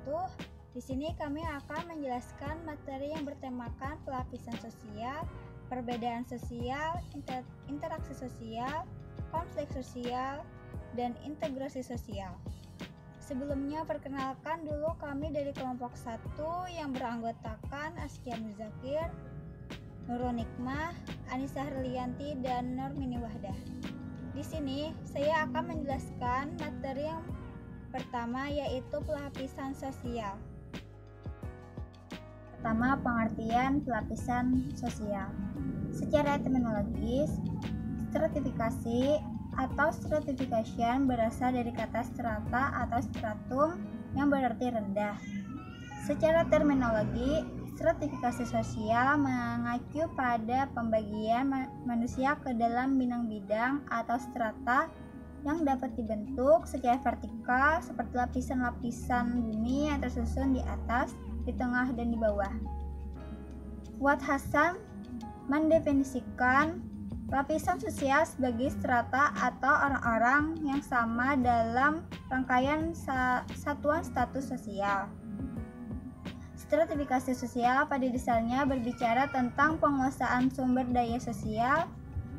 wabarakatuh. Di sini kami akan menjelaskan materi yang bertemakan pelapisan sosial, perbedaan sosial, interaksi sosial, konflik sosial, dan integrasi sosial. Sebelumnya perkenalkan dulu kami dari kelompok 1 yang beranggotakan Askia Muzakir, Nurul Nikmah, Anissa Herlianti, dan Nurmini Wahdah. Di sini saya akan menjelaskan materi yang pertama, yaitu pelapisan sosial. Pertama, pengertian pelapisan sosial. Secara terminologis, stratifikasi atau stratification berasal dari kata strata atau stratum yang berarti rendah. Secara terminologi, stratifikasi sosial mengacu pada pembagian manusia ke dalam bidang-bidang atau strata yang dapat dibentuk secara vertikal seperti lapisan-lapisan bumi yang tersusun di atas, di tengah, dan di bawah. Fuad Hasan mendefinisikan lapisan sosial sebagai strata atau orang-orang yang sama dalam rangkaian satuan status sosial. Stratifikasi sosial pada dasarnya berbicara tentang penguasaan sumber daya sosial.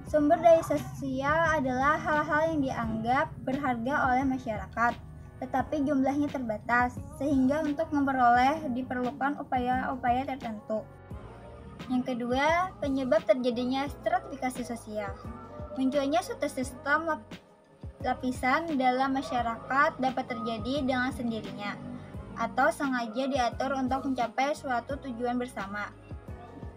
Sumber daya sosial adalah hal-hal yang dianggap berharga oleh masyarakat, tetapi jumlahnya terbatas, sehingga untuk memperoleh diperlukan upaya-upaya tertentu. Yang kedua, penyebab terjadinya stratifikasi sosial. Munculnya suatu sistem lapisan dalam masyarakat dapat terjadi dengan sendirinya, atau sengaja diatur untuk mencapai suatu tujuan bersama.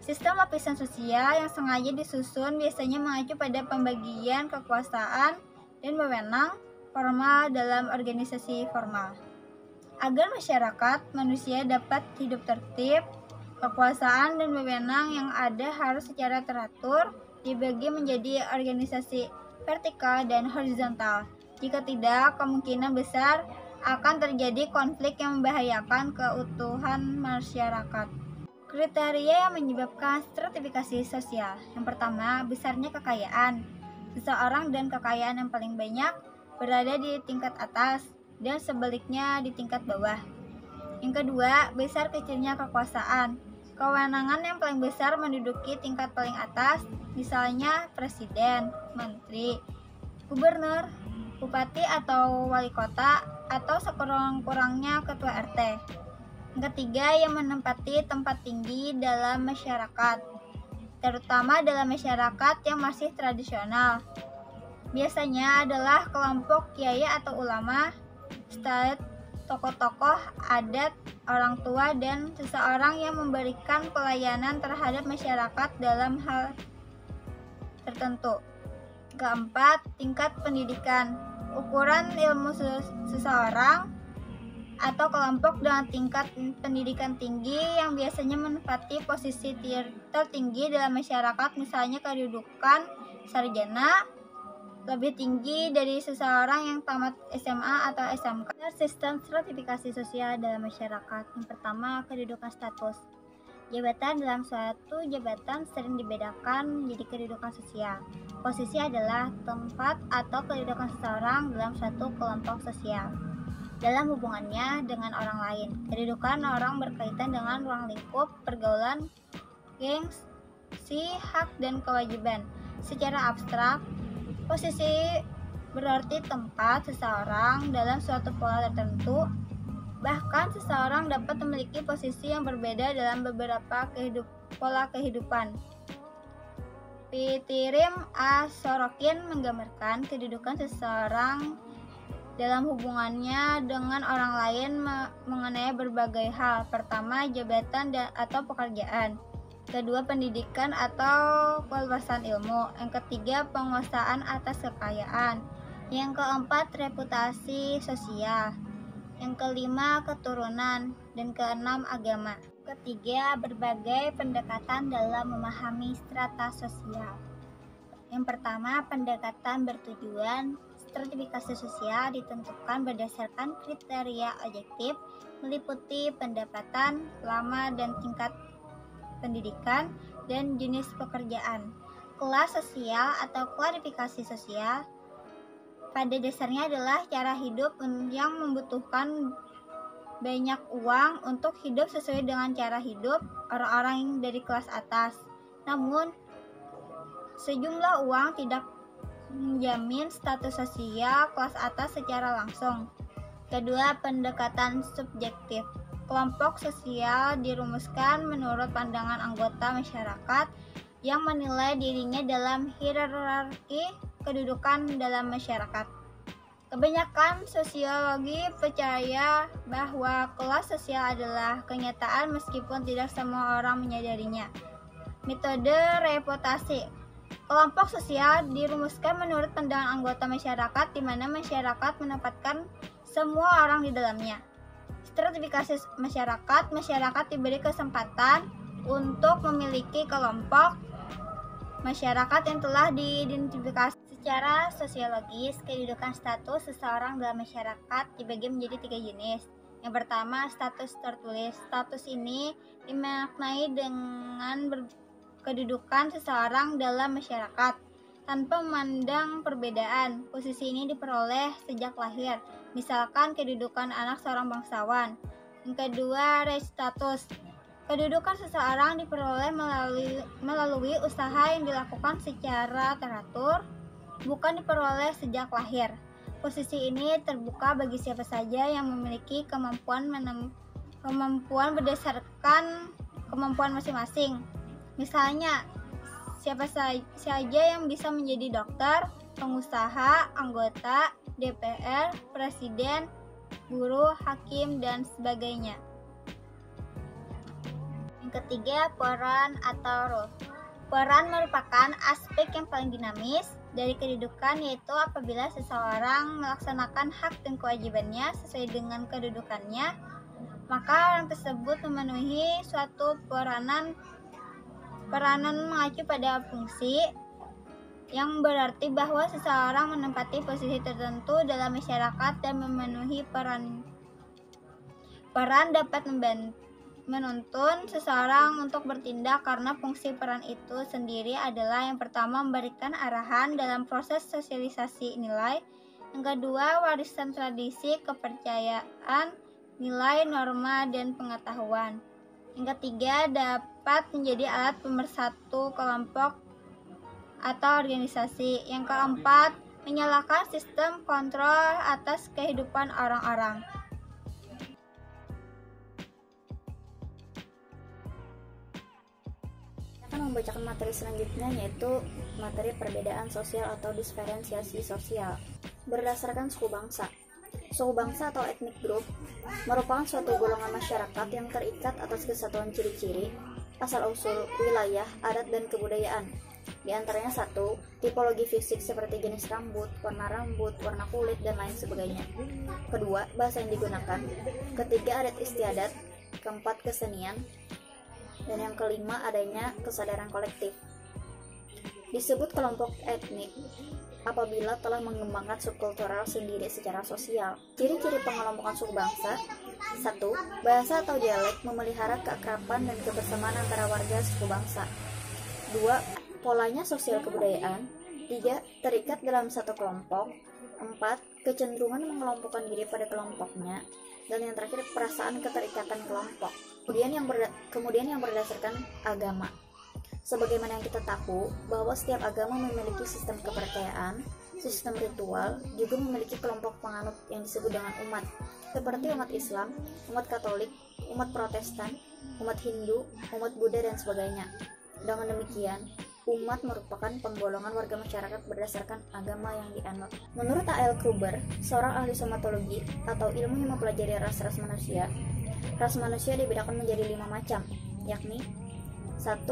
Sistem lapisan sosial yang sengaja disusun biasanya mengacu pada pembagian kekuasaan dan wewenang formal dalam organisasi formal. Agar masyarakat manusia dapat hidup tertib, kekuasaan dan wewenang yang ada harus secara teratur dibagi menjadi organisasi vertikal dan horizontal. Jika tidak, kemungkinan besar akan terjadi konflik yang membahayakan keutuhan masyarakat. Kriteria yang menyebabkan stratifikasi sosial. Yang pertama, besarnya kekayaan. Seseorang dan kekayaan yang paling banyak berada di tingkat atas dan sebaliknya di tingkat bawah. Yang kedua, besar kecilnya kekuasaan. Kewenangan yang paling besar menduduki tingkat paling atas, misalnya presiden, menteri, gubernur, bupati atau wali kota, atau sekurang-kurangnya ketua RT. Yang ketiga, yang menempati tempat tinggi dalam masyarakat, terutama dalam masyarakat yang masih tradisional. Biasanya adalah kelompok kiai atau ulama, ustadz, tokoh-tokoh adat, orang tua, dan seseorang yang memberikan pelayanan terhadap masyarakat dalam hal tertentu. Keempat, tingkat pendidikan. Ukuran ilmu seseorang atau kelompok dengan tingkat pendidikan tinggi yang biasanya menempati posisi tertinggi dalam masyarakat, misalnya kedudukan sarjana lebih tinggi dari seseorang yang tamat SMA atau SMK. Sistem stratifikasi sosial dalam masyarakat. Yang pertama, kedudukan status. Jabatan dalam suatu jabatan sering dibedakan menjadi kedudukan sosial. Posisi adalah tempat atau kedudukan seseorang dalam suatu kelompok sosial dalam hubungannya dengan orang lain. Kedudukan orang berkaitan dengan ruang lingkup, pergaulan, gengsi, hak, dan kewajiban. Secara abstrak, posisi berarti tempat seseorang dalam suatu pola tertentu. Bahkan seseorang dapat memiliki posisi yang berbeda dalam beberapa pola kehidupan. Pitirim A. Sorokin menggambarkan kedudukan seseorang dalam hubungannya dengan orang lain mengenai berbagai hal. Pertama, jabatan atau pekerjaan. Kedua, pendidikan atau keluasan ilmu. Yang ketiga, penguasaan atas kekayaan. Yang keempat, reputasi sosial. Yang kelima, keturunan. Dan keenam, agama. Ketiga, berbagai pendekatan dalam memahami strata sosial. Yang pertama, pendekatan bertujuan. Stratifikasi sosial ditentukan berdasarkan kriteria objektif meliputi pendapatan, lama dan tingkat pendidikan, dan jenis pekerjaan. Kelas sosial atau klasifikasi sosial pada dasarnya adalah cara hidup yang membutuhkan banyak uang untuk hidup sesuai dengan cara hidup orang-orang dari kelas atas. Namun, sejumlah uang tidak menjamin status sosial kelas atas secara langsung. Kedua, pendekatan subjektif. Kelompok sosial dirumuskan menurut pandangan anggota masyarakat yang menilai dirinya dalam hierarki kedudukan dalam masyarakat. Kebanyakan sosiologi percaya bahwa kelas sosial adalah kenyataan meskipun tidak semua orang menyadarinya. Metode reputasi. Kelompok sosial dirumuskan menurut pandangan anggota masyarakat di mana masyarakat menempatkan semua orang di dalamnya. Stratifikasi masyarakat diberi kesempatan untuk memiliki kelompok masyarakat yang telah diidentifikasi. Secara sosiologis, kedudukan status seseorang dalam masyarakat dibagi menjadi 3 jenis. Yang pertama, status tertulis. Status ini dimaknai dengan kedudukan seseorang dalam masyarakat tanpa memandang perbedaan. Posisi ini diperoleh sejak lahir, misalkan kedudukan anak seorang bangsawan. Yang kedua, res status. Kedudukan seseorang diperoleh melalui usaha yang dilakukan secara teratur, bukan diperoleh sejak lahir. Posisi ini terbuka bagi siapa saja yang memiliki kemampuan berdasarkan kemampuan masing-masing. Misalnya, siapa saja yang bisa menjadi dokter, pengusaha, anggota DPR, presiden, guru, hakim, dan sebagainya. Yang ketiga, peran atau role. Peran merupakan aspek yang paling dinamis dari kedudukan, yaitu apabila seseorang melaksanakan hak dan kewajibannya sesuai dengan kedudukannya, maka orang tersebut memenuhi suatu peranan mengacu pada fungsi, yang berarti bahwa seseorang menempati posisi tertentu dalam masyarakat dan memenuhi peran dapat menuntun seseorang untuk bertindak karena fungsi peran itu sendiri adalah yang pertama memberikan arahan dalam proses sosialisasi nilai, yang kedua warisan tradisi, kepercayaan, nilai, norma, dan pengetahuan, yang ketiga dapat menjadi alat pemersatu kelompok atau organisasi, yang keempat menyalakan sistem kontrol atas kehidupan orang-orang. Membacakan materi selanjutnya, yaitu materi perbedaan sosial atau diferensiasi sosial berdasarkan suku bangsa. Suku bangsa atau ethnic group merupakan suatu golongan masyarakat yang terikat atas kesatuan ciri-ciri, asal-usul, wilayah, adat, dan kebudayaan. Di antaranya 1. Tipologi fisik seperti jenis rambut, warna kulit, dan lain sebagainya. Kedua, bahasa yang digunakan. Ketiga, adat istiadat. Keempat, kesenian. Dan yang kelima, adanya kesadaran kolektif. Disebut kelompok etnik apabila telah mengembangkan subkultural sendiri secara sosial. Ciri-ciri pengelompokan suku bangsa: 1. Bahasa atau dialek memelihara keakraban dan kebersamaan antara warga suku bangsa. 2. Polanya sosial kebudayaan. 3. Terikat dalam satu kelompok. 4. Kecenderungan mengelompokkan diri pada kelompoknya. Dan yang terakhir, perasaan keterikatan kelompok. Kemudian yang berdasarkan agama. Sebagaimana yang kita tahu bahwa setiap agama memiliki sistem kepercayaan, sistem ritual, juga memiliki kelompok penganut yang disebut dengan umat, seperti umat Islam, umat Katolik, umat Protestan, umat Hindu, umat Buddha, dan sebagainya. Dengan demikian, umat merupakan penggolongan warga masyarakat berdasarkan agama yang dianut. Menurut A.L. Kruber, seorang ahli somatologi atau ilmu yang mempelajari ras-ras manusia dibedakan menjadi 5 macam, yakni 1.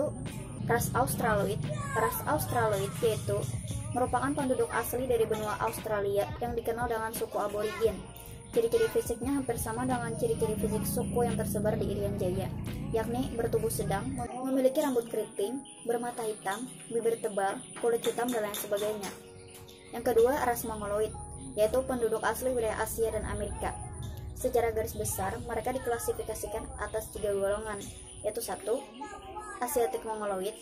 Ras Australoid. Ras Australoid yaitu merupakan penduduk asli dari benua Australia yang dikenal dengan suku aborigin. Ciri-ciri fisiknya hampir sama dengan ciri-ciri fisik suku yang tersebar di Irian Jaya, yakni bertubuh sedang, memiliki rambut keriting, bermata hitam, bibir tebal, kulit hitam, dan lain sebagainya. Yang kedua, ras Mongoloid, yaitu penduduk asli wilayah Asia dan Amerika. Secara garis besar, mereka diklasifikasikan atas 3 golongan, yaitu 1. Asiatik Mongoloid,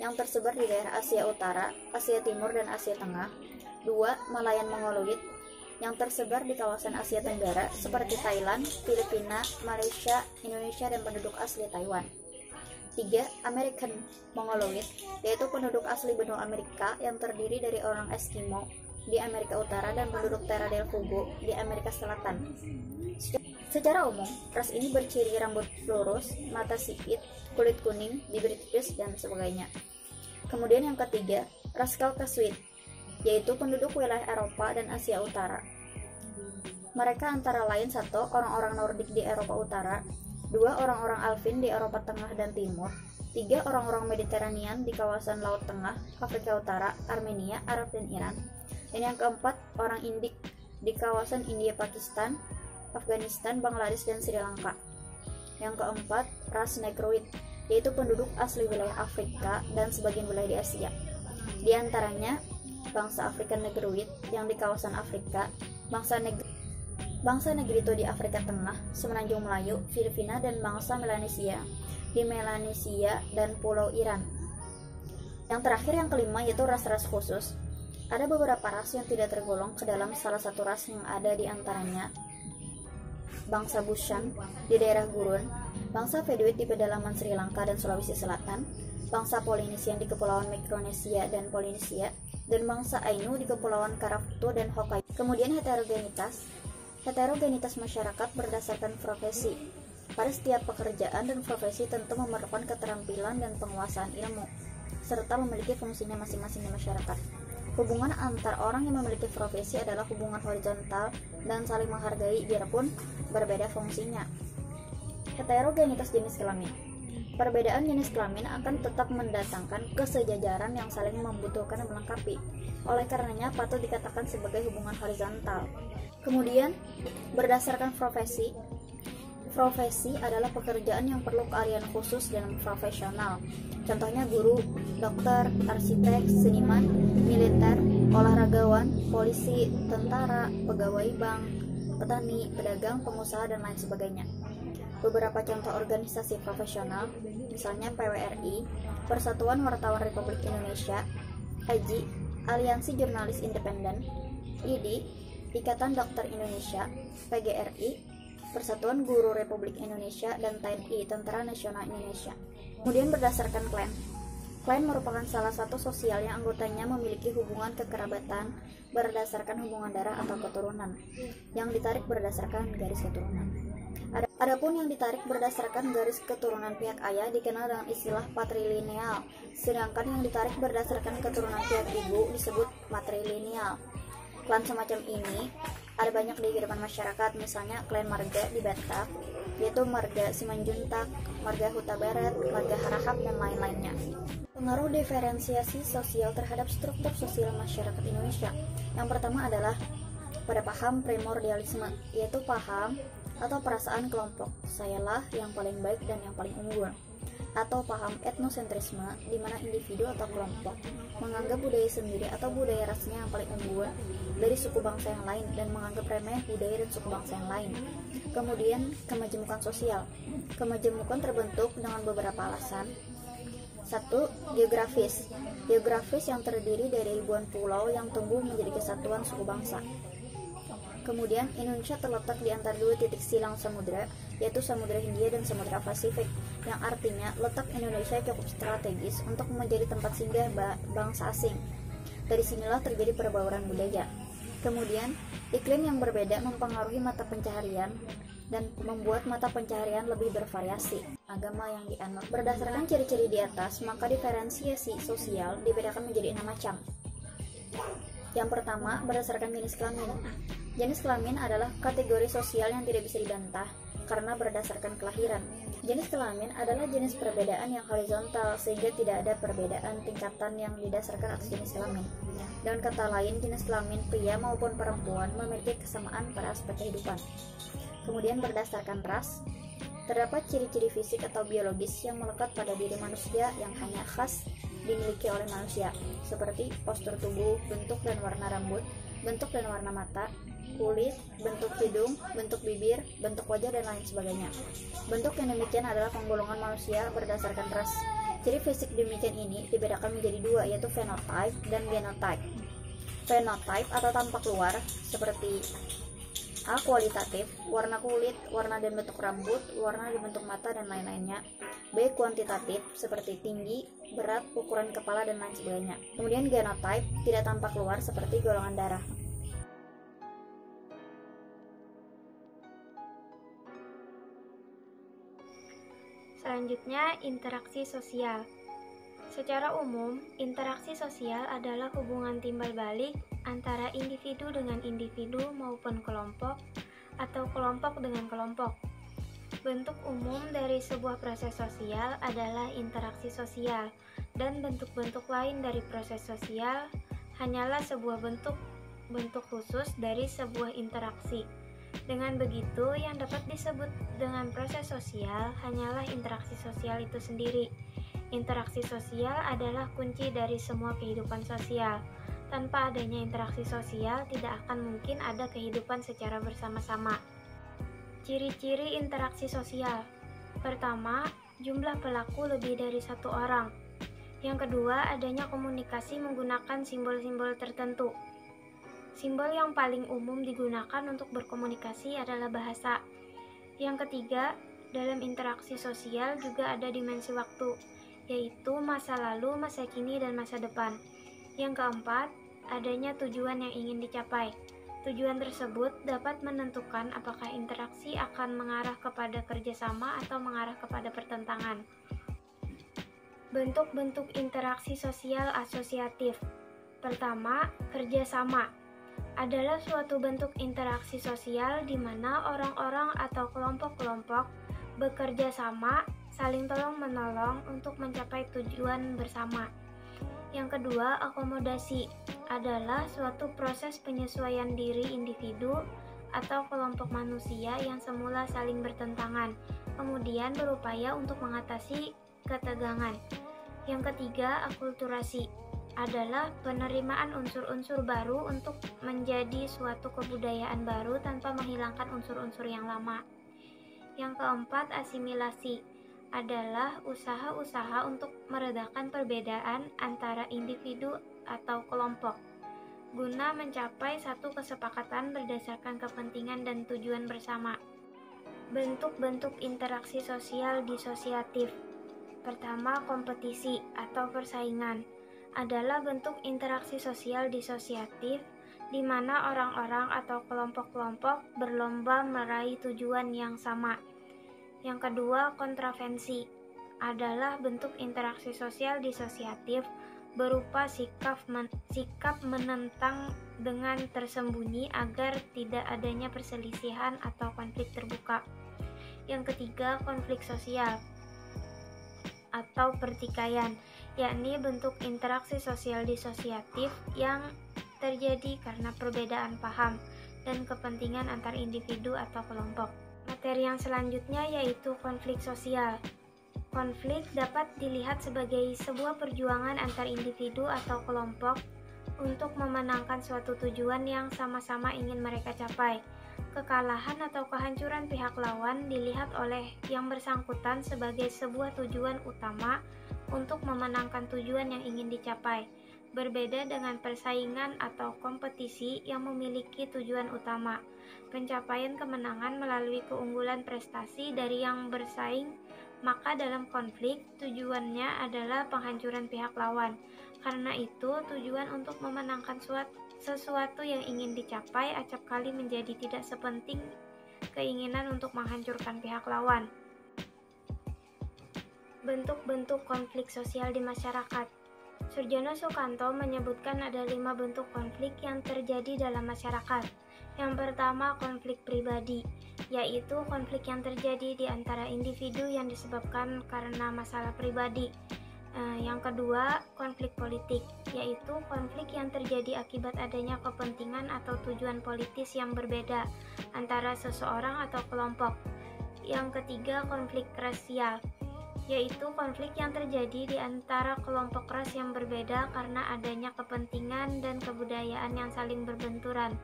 yang tersebar di daerah Asia Utara, Asia Timur, dan Asia Tengah. 2. Malayan Mongoloid, yang tersebar di kawasan Asia Tenggara seperti Thailand, Filipina, Malaysia, Indonesia, dan penduduk asli Taiwan. 3. American Mongoloid, yaitu penduduk asli benua Amerika yang terdiri dari orang Eskimo di Amerika Utara dan penduduk Terra del Fuego di Amerika Selatan. Secara umum, ras ini berciri rambut lurus, mata sipit, kulit kuning, bibir tipis, dan sebagainya. Kemudian yang ketiga, ras Caucasoid, yaitu penduduk wilayah Eropa dan Asia Utara. Mereka antara lain 1. Orang-orang Nordik di Eropa Utara, 2. Orang-orang Alvin di Eropa Tengah dan Timur, 3. Orang-orang Mediterranean di kawasan Laut Tengah, Afrika Utara, Armenia, Arab, dan Iran, dan yang keempat, orang Indik di kawasan India, Pakistan, Afghanistan, Bangladesh, dan Sri Lanka. Yang keempat, ras Negroid, yaitu penduduk asli wilayah Afrika dan sebagian wilayah di Asia. Di antaranya, bangsa Afrika Negroid yang di kawasan Afrika, bangsa Negrito di Afrika Tengah, Semenanjung Melayu, Filipina, dan bangsa Melanesia di Melanesia dan Pulau Iran. Yang terakhir, yang kelima, yaitu ras-ras khusus. Ada beberapa ras yang tidak tergolong ke dalam salah satu ras yang ada di antaranya bangsa Bushan di daerah gurun, bangsa Feduit di pedalaman Sri Lanka dan Sulawesi Selatan, bangsa Polinesian di kepulauan Mikronesia dan Polinesia, dan bangsa Ainu di kepulauan Karafuto dan Hokkaido. Kemudian heterogenitas masyarakat berdasarkan profesi. Pada setiap pekerjaan dan profesi tentu memerlukan keterampilan dan penguasaan ilmu, serta memiliki fungsinya masing-masing di masyarakat. Hubungan antar orang yang memiliki profesi adalah hubungan horizontal dan saling menghargai biarpun berbeda fungsinya. Heterogenitas jenis kelamin. Perbedaan jenis kelamin akan tetap mendatangkan kesejajaran yang saling membutuhkan dan melengkapi. Oleh karenanya patut dikatakan sebagai hubungan horizontal. Kemudian, berdasarkan profesi. Profesi adalah pekerjaan yang perlu keahlian khusus dan profesional. Contohnya guru, dokter, arsitek, seniman, militer, olahragawan, polisi, tentara, pegawai bank, petani, pedagang, pengusaha, dan lain sebagainya. Beberapa contoh organisasi profesional, misalnya PWRI, Persatuan Wartawan Republik Indonesia, AJI, Aliansi Jurnalis Independen, IDI, Ikatan Dokter Indonesia, PGRI, Persatuan Guru Republik Indonesia, dan TNI, Tentara Nasional Indonesia. Kemudian berdasarkan klan. Klan merupakan salah satu sosial yang anggotanya memiliki hubungan kekerabatan berdasarkan hubungan darah atau keturunan, yang ditarik berdasarkan garis keturunan. Adapun yang ditarik berdasarkan garis keturunan pihak ayah dikenal dengan istilah patrilineal, sedangkan yang ditarik berdasarkan keturunan pihak ibu disebut matrilineal. Klan semacam ini ada banyak di kehidupan masyarakat, misalnya klan marga di Batak, yaitu marga Simanjuntak, marga Huta Barat, marga Harahap, dan lain-lainnya. Pengaruh diferensiasi sosial terhadap struktur sosial masyarakat Indonesia. Yang pertama adalah pada paham primordialisme, yaitu paham atau perasaan kelompok, sayalah yang paling baik dan yang paling unggul. Atau paham etnosentrisme, di mana individu atau kelompok menganggap budaya sendiri atau budaya rasnya yang paling unggul dari suku bangsa yang lain dan menganggap remeh budaya dan suku bangsa yang lain. Kemudian kemajemukan sosial. Kemajemukan terbentuk dengan beberapa alasan. 1. Geografis. Geografis yang terdiri dari ribuan pulau yang tumbuh menjadi kesatuan suku bangsa. Kemudian, Indonesia terletak di antara dua titik silang samudera, yaitu Samudra Hindia dan Samudra Pasifik, yang artinya letak Indonesia cukup strategis untuk menjadi tempat singgah bangsa asing. Dari sinilah terjadi perbauran budaya. Kemudian, iklim yang berbeda mempengaruhi mata pencaharian dan membuat mata pencaharian lebih bervariasi. Agama yang dianut. Berdasarkan ciri-ciri di atas, maka diferensiasi sosial dibedakan menjadi 6 macam. Yang pertama, berdasarkan jenis kelamin. Jenis kelamin adalah kategori sosial yang tidak bisa dibantah karena berdasarkan kelahiran. Jenis kelamin adalah jenis perbedaan yang horizontal sehingga tidak ada perbedaan tingkatan yang didasarkan atas jenis kelamin. Dengan kata lain, jenis kelamin pria maupun perempuan memiliki kesamaan pada aspek kehidupan. Kemudian berdasarkan ras, terdapat ciri-ciri fisik atau biologis yang melekat pada diri manusia yang hanya khas dimiliki oleh manusia, seperti postur tubuh, bentuk dan warna rambut, bentuk dan warna mata, kulit, bentuk hidung, bentuk bibir, bentuk wajah, dan lain sebagainya. Bentuk yang demikian adalah penggolongan manusia berdasarkan ras. Ciri fisik demikian ini dibedakan menjadi dua, yaitu phenotype dan genotype. Phenotype atau tampak luar seperti A. Kualitatif, warna kulit, warna dan bentuk rambut, warna dan bentuk mata, dan lain-lainnya. B. Kuantitatif, seperti tinggi, berat, ukuran kepala, dan lain sebagainya. Kemudian genotype, tidak tampak luar seperti golongan darah. Selanjutnya, interaksi sosial. Secara umum, interaksi sosial adalah hubungan timbal balik antara individu dengan individu maupun kelompok atau kelompok dengan kelompok. Bentuk umum dari sebuah proses sosial adalah interaksi sosial, dan bentuk-bentuk lain dari proses sosial hanyalah sebuah bentuk khusus dari sebuah interaksi. Dengan begitu, yang dapat disebut dengan proses sosial hanyalah interaksi sosial itu sendiri. Interaksi sosial adalah kunci dari semua kehidupan sosial. Tanpa adanya interaksi sosial, tidak akan mungkin ada kehidupan secara bersama-sama. Ciri-ciri interaksi sosial. Pertama, jumlah pelaku lebih dari satu orang. Yang kedua, adanya komunikasi menggunakan simbol-simbol tertentu. Simbol yang paling umum digunakan untuk berkomunikasi adalah bahasa. Yang ketiga, dalam interaksi sosial juga ada dimensi waktu, yaitu masa lalu, masa kini, dan masa depan. Yang keempat, adanya tujuan yang ingin dicapai. Tujuan tersebut dapat menentukan apakah interaksi akan mengarah kepada kerjasama atau mengarah kepada pertentangan. Bentuk-bentuk interaksi sosial asosiatif. Pertama, kerjasama adalah suatu bentuk interaksi sosial di mana orang-orang atau kelompok-kelompok bekerja sama, saling tolong-menolong untuk mencapai tujuan bersama. Yang kedua, akomodasi adalah suatu proses penyesuaian diri individu atau kelompok manusia yang semula saling bertentangan, kemudian berupaya untuk mengatasi ketegangan. Yang ketiga, akulturasi adalah penerimaan unsur-unsur baru untuk menjadi suatu kebudayaan baru tanpa menghilangkan unsur-unsur yang lama. Yang keempat, asimilasi adalah usaha-usaha untuk meredakan perbedaan antara individu atau kelompok guna mencapai satu kesepakatan berdasarkan kepentingan dan tujuan bersama. Bentuk-bentuk interaksi sosial disosiatif. Pertama, kompetisi atau persaingan adalah bentuk interaksi sosial disosiatif di mana orang-orang atau kelompok-kelompok berlomba meraih tujuan yang sama. Yang kedua, kontravensi adalah bentuk interaksi sosial disosiatif berupa sikap menentang dengan tersembunyi agar tidak adanya perselisihan atau konflik terbuka. Yang ketiga, konflik sosial atau pertikaian, yakni bentuk interaksi sosial disosiatif yang terjadi karena perbedaan paham dan kepentingan antar individu atau kelompok. Materi yang selanjutnya yaitu konflik sosial. Konflik dapat dilihat sebagai sebuah perjuangan antar individu atau kelompok untuk memenangkan suatu tujuan yang sama-sama ingin mereka capai. Kekalahan atau kehancuran pihak lawan dilihat oleh yang bersangkutan sebagai sebuah tujuan utama untuk memenangkan tujuan yang ingin dicapai. Berbeda dengan persaingan atau kompetisi yang memiliki tujuan utama, pencapaian kemenangan melalui keunggulan prestasi dari yang bersaing, maka dalam konflik tujuannya adalah penghancuran pihak lawan. Karena itu, tujuan untuk memenangkan sesuatu yang ingin dicapai acap kali menjadi tidak sepenting keinginan untuk menghancurkan pihak lawan. Bentuk-bentuk konflik sosial di masyarakat. Surjono Sukanto menyebutkan ada 5 bentuk konflik yang terjadi dalam masyarakat. Yang pertama, konflik pribadi, yaitu konflik yang terjadi di antara individu yang disebabkan karena masalah pribadi. Yang kedua, konflik politik, yaitu konflik yang terjadi akibat adanya kepentingan atau tujuan politis yang berbeda antara seseorang atau kelompok. Yang ketiga, konflik rasial, yaitu konflik yang terjadi di antara kelompok ras yang berbeda karena adanya kepentingan dan kebudayaan yang saling berbenturan.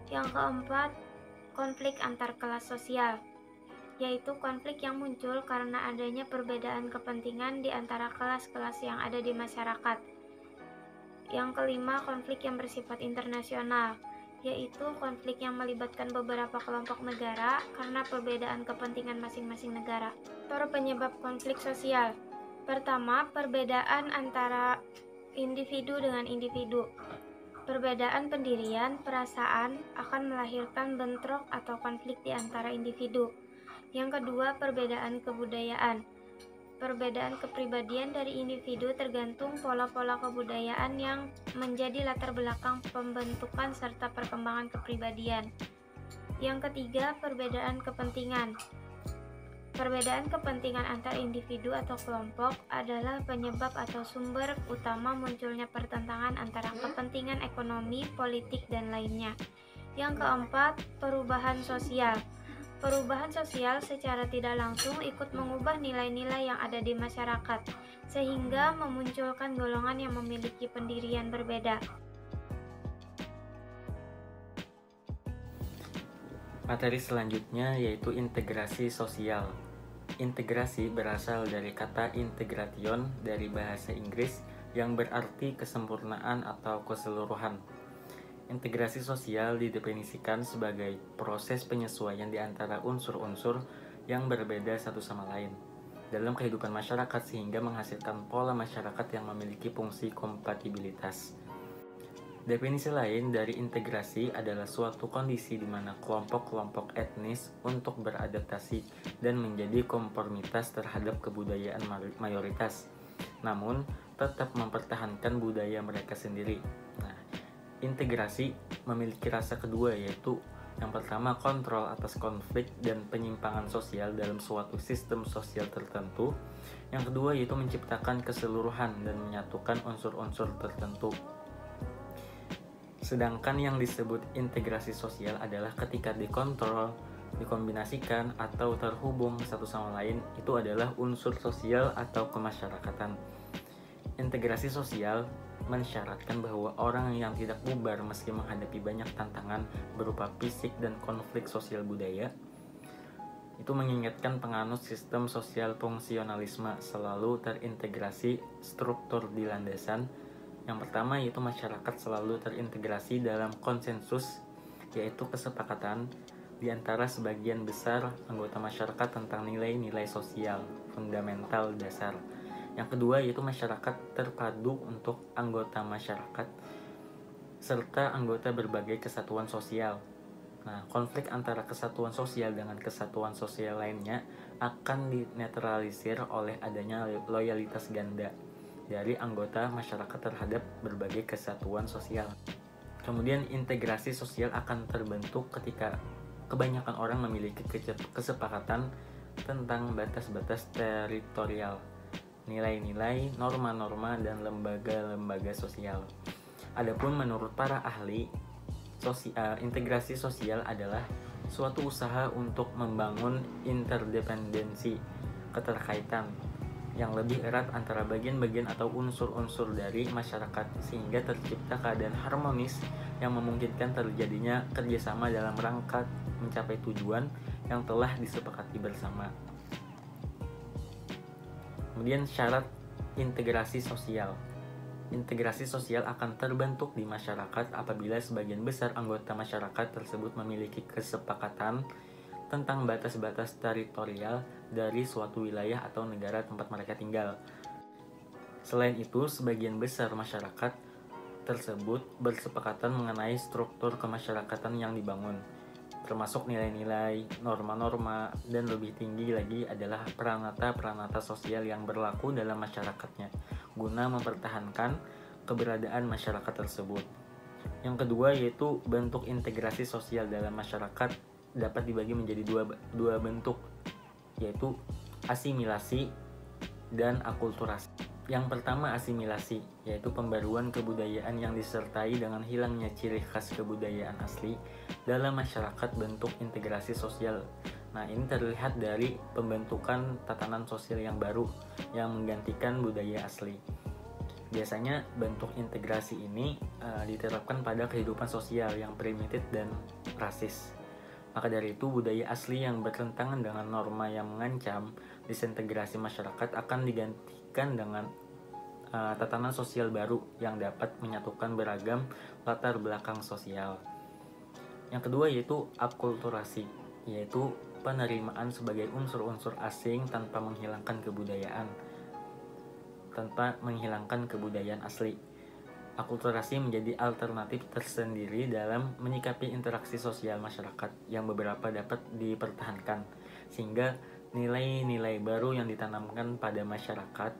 Yang keempat, konflik antar kelas sosial, yaitu konflik yang muncul karena adanya perbedaan kepentingan di antara kelas-kelas yang ada di masyarakat. Yang kelima, konflik yang bersifat internasional, yaitu konflik yang melibatkan beberapa kelompok negara karena perbedaan kepentingan masing-masing negara. Para penyebab konflik sosial. Pertama, perbedaan antara individu dengan individu. Perbedaan pendirian, perasaan akan melahirkan bentrok atau konflik di antara individu. Yang kedua, perbedaan kebudayaan. Perbedaan kepribadian dari individu tergantung pola-pola kebudayaan yang menjadi latar belakang pembentukan serta perkembangan kepribadian. Yang ketiga, perbedaan kepentingan. Perbedaan kepentingan antar individu atau kelompok adalah penyebab atau sumber utama munculnya pertentangan antara kepentingan ekonomi, politik, dan lainnya. Yang keempat, perubahan sosial. Perubahan sosial secara tidak langsung ikut mengubah nilai-nilai yang ada di masyarakat, sehingga memunculkan golongan yang memiliki pendirian berbeda. Materi selanjutnya yaitu integrasi sosial. Integrasi berasal dari kata integration dari bahasa Inggris yang berarti kesempurnaan atau keseluruhan. Integrasi sosial didefinisikan sebagai proses penyesuaian di antara unsur-unsur yang berbeda satu sama lain dalam kehidupan masyarakat sehingga menghasilkan pola masyarakat yang memiliki fungsi kompatibilitas. Definisi lain dari integrasi adalah suatu kondisi di mana kelompok-kelompok etnis untuk beradaptasi dan menjadi konformitas terhadap kebudayaan mayoritas, namun tetap mempertahankan budaya mereka sendiri. Integrasi memiliki rasa kedua, yaitu yang pertama kontrol atas konflik dan penyimpangan sosial dalam suatu sistem sosial tertentu. Yang kedua yaitu menciptakan keseluruhan dan menyatukan unsur-unsur tertentu. Sedangkan yang disebut integrasi sosial adalah ketika dikontrol, dikombinasikan, atau terhubung satu sama lain, itu adalah unsur sosial atau kemasyarakatan. Integrasi sosial mensyaratkan bahwa orang yang tidak bubar meski menghadapi banyak tantangan berupa fisik dan konflik sosial budaya. Itu mengingatkan penganut sistem sosial fungsionalisme selalu terintegrasi struktur di landasan. Yang pertama yaitu masyarakat selalu terintegrasi dalam konsensus, yaitu kesepakatan di antara sebagian besar anggota masyarakat tentang nilai-nilai sosial fundamental dasar. Yang kedua yaitu masyarakat terpadu untuk anggota masyarakat serta anggota berbagai kesatuan sosial. Konflik antara kesatuan sosial dengan kesatuan sosial lainnya akan dinetralisir oleh adanya loyalitas ganda dari anggota masyarakat terhadap berbagai kesatuan sosial. Kemudian integrasi sosial akan terbentuk ketika kebanyakan orang memiliki kesepakatan tentang batas-batas teritorial, nilai-nilai, norma-norma, dan lembaga-lembaga sosial. Adapun menurut para ahli, integrasi sosial adalah suatu usaha untuk membangun interdependensi, keterkaitan yang lebih erat antara bagian-bagian atau unsur-unsur dari masyarakat sehingga tercipta keadaan harmonis yang memungkinkan terjadinya kerjasama dalam rangka mencapai tujuan yang telah disepakati bersama. Kemudian syarat integrasi sosial. Integrasi sosial akan terbentuk di masyarakat apabila sebagian besar anggota masyarakat tersebut memiliki kesepakatan tentang batas-batas teritorial dari suatu wilayah atau negara tempat mereka tinggal. Selain itu, sebagian besar masyarakat tersebut bersepakatan mengenai struktur kemasyarakatan yang dibangun, termasuk nilai-nilai, norma-norma, dan lebih tinggi lagi adalah peranata-peranata sosial yang berlaku dalam masyarakatnya, guna mempertahankan keberadaan masyarakat tersebut. Yang kedua yaitu bentuk integrasi sosial dalam masyarakat dapat dibagi menjadi dua bentuk, yaitu asimilasi dan akulturasi. Yang pertama asimilasi, yaitu pembaruan kebudayaan yang disertai dengan hilangnya ciri khas kebudayaan asli dalam masyarakat, bentuk integrasi sosial. Ini terlihat dari pembentukan tatanan sosial yang baru yang menggantikan budaya asli. Biasanya bentuk integrasi ini diterapkan pada kehidupan sosial yang primitif dan rasis. Maka dari itu, budaya asli yang bertentangan dengan norma yang mengancam disintegrasi masyarakat akan digantikan dengan tatanan sosial baru yang dapat menyatukan beragam latar belakang sosial. Yang kedua yaitu akulturasi, yaitu penerimaan sebagai unsur-unsur asing tanpa menghilangkan kebudayaan asli. Akulturasi menjadi alternatif tersendiri dalam menyikapi interaksi sosial masyarakat yang beberapa dapat dipertahankan, sehingga nilai-nilai baru yang ditanamkan pada masyarakat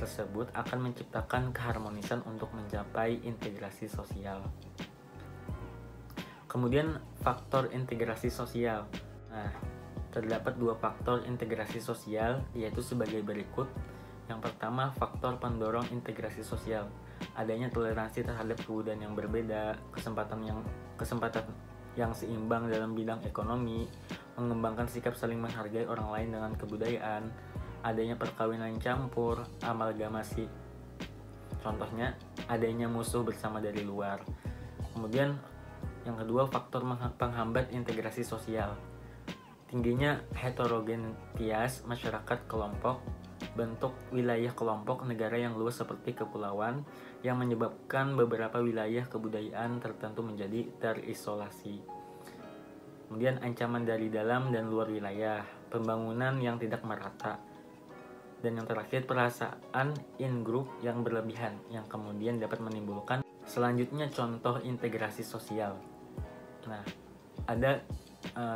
tersebut akan menciptakan keharmonisan untuk mencapai integrasi sosial. Kemudian faktor integrasi sosial. Nah, terdapat 2 faktor integrasi sosial, yaitu sebagai berikut. Yang pertama, faktor pendorong integrasi sosial. Adanya toleransi terhadap kebudayaan yang berbeda, kesempatan yang seimbang dalam bidang ekonomi, mengembangkan sikap saling menghargai orang lain dengan kebudayaan, adanya perkawinan campur, amalgamasi. Contohnya, adanya musuh bersama dari luar. Kemudian yang kedua, faktor penghambat integrasi sosial. Tingginya heterogenitas masyarakat kelompok, bentuk wilayah kelompok negara yang luas seperti kepulauan, yang menyebabkan beberapa wilayah kebudayaan tertentu menjadi terisolasi. Kemudian ancaman dari dalam dan luar wilayah, pembangunan yang tidak merata. Dan yang terakhir, perasaan in-group yang berlebihan, yang kemudian dapat menimbulkan. Selanjutnya, contoh integrasi sosial. Nah,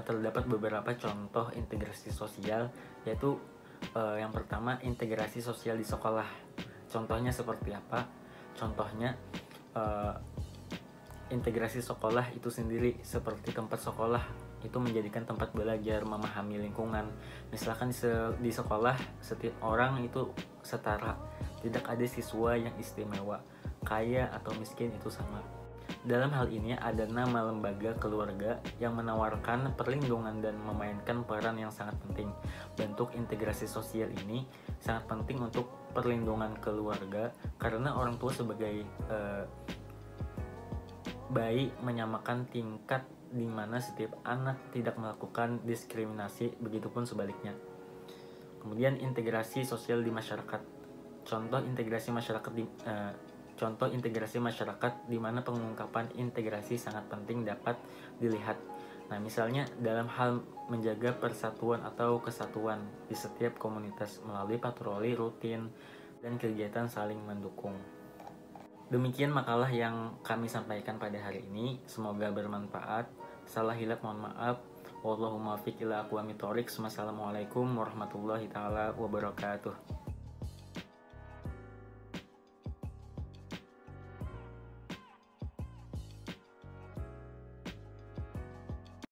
terdapat beberapa contoh integrasi sosial, yaitu yang pertama, integrasi sosial di sekolah. Contohnya seperti apa? Contohnya integrasi sekolah itu sendiri seperti tempat sekolah itu menjadikan tempat belajar, memahami lingkungan. Misalkan di sekolah setiap orang itu setara, tidak ada siswa yang istimewa, kaya atau miskin itu sama. Dalam hal ini ada nama lembaga keluarga yang menawarkan perlindungan dan memainkan peran yang sangat penting. Bentuk integrasi sosial ini sangat penting untuk perlindungan keluarga karena orang tua sebagai bayi menyamakan tingkat di mana setiap anak tidak melakukan diskriminasi, begitupun sebaliknya. Kemudian integrasi sosial di masyarakat. Contoh integrasi masyarakat di mana pengungkapan integrasi sangat penting dapat dilihat. Nah, misalnya dalam hal menjaga persatuan atau kesatuan di setiap komunitas melalui patroli rutin dan kegiatan saling mendukung. Demikian makalah yang kami sampaikan pada hari ini. Semoga bermanfaat. Salah hilaf mohon maaf. Wallahumma muwaffiq ila aqwamit thoriq. Wassalamualaikum warahmatullahi taala wabarakatuh.